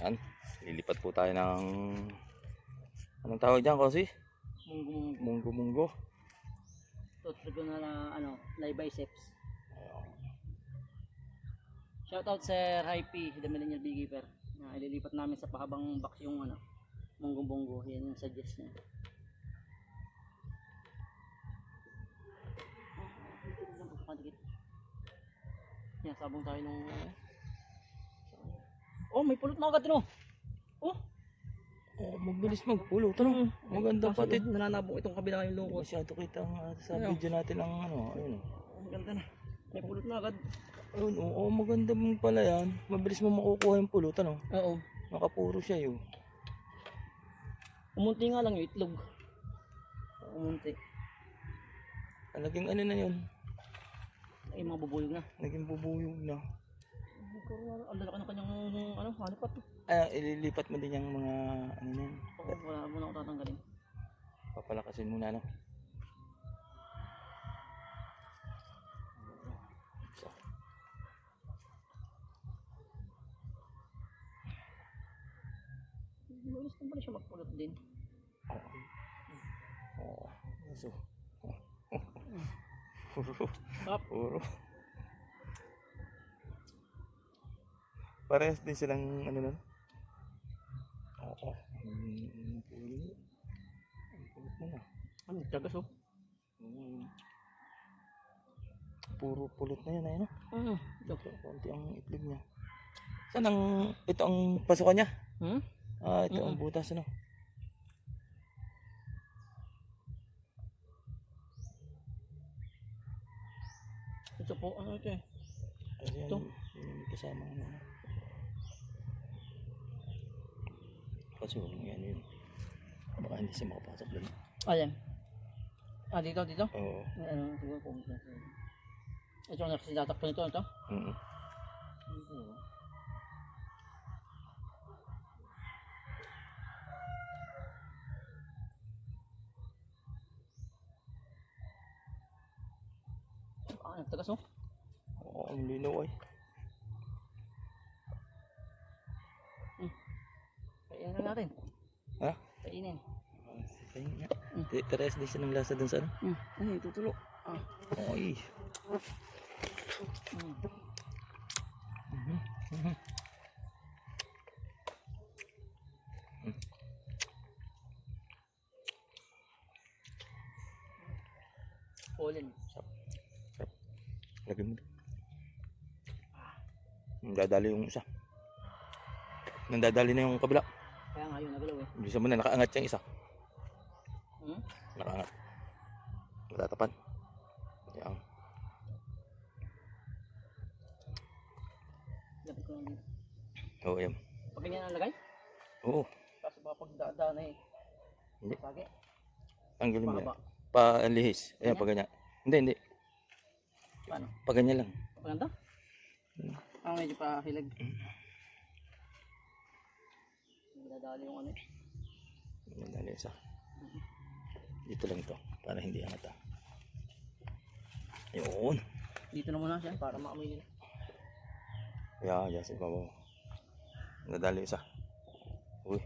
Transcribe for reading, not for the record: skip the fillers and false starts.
Ayan, lilipat po tayo ng anong tawag dyan, Kosi? Munggo. Tutro ko na ano, live biceps. Shoutout Sir Hype, the Millennial Beekeeper. Ililipat namin sa pahabang box yung ano, munggo. Yan yung suggest niya. Yan, sabong tayo nung oh, may pulot na agad no. Oh, Mabilis magpulo. Tanong, maganda pati. Nananabong itong kabila yung lungkot. Masyado kita sa video natin ang ano, ayun. Ang ganda na. May pulot na agad. Ayun, oo, maganda mo pala yan. Mabilis mo makukuha yung pulot, ano? Oo. Nakapuro siya yun. Umunti nga lang yung itlog. Umunti. Naging ano na yun? Ay, mga bubuyog na. Naging bubuyog na. Ang lalaki ng kanyang ano, hanipat. Ililipat mo din yung mga ano na yun. Oo, wala muna ako tatanggalin. Papalakasin muna, no? So. Malis na pala siya magpulot din. Oo. So. Puro. Parehas din silang ano nun? Oo. Pulot mo na. Ano, tagas oh. Puro pulot na yan, ayun. Ito. Konti ang itlog niya. Saan ang, ito ang pasukan niya? Ito ang butas, ano? Ito po, ano ito eh? Ito? Yung kasama ano. Kaso, yan yun. Baka hindi siya makapasok doon. Ayan. Dito? Oo. Ano, siguro po. Ito ang nakasilatak po nito, ito? Nagtagas oh. Oo, ang linaw ay. Kainin na natin. Ha? Kainin. Kainin nga. Teres din siya ng lasa dun sa ano? Ay, tutulo. Ay. Pollen. Sarap. Lagyan mo doon. Nadadali yung isa. Nandadali na yung kabila. Kaya nga yun, nagalaw eh. Bisa mo na nakaangat yung isa. Nakaangat. Matatapan. Yan. Lapit ko lang dito. Oo, yan. Pag ganyan ang lagay? Oo. Kaso baka pagdaan na eh. Hindi. Sagi. Tanggalin mo yan. Mahaba. Pa-lihis. Ayan, pag ganyan. Hindi. Paano? Pag ganyan lang. Paganda? Medyo pa hilag. Nadali yung ano eh. Nadali isa. Dito lang to para hindi angat ah. Ayun. Dito na muna siya para maamoy nila. Yeah, yes, ikaw. Nadali isa. Uy.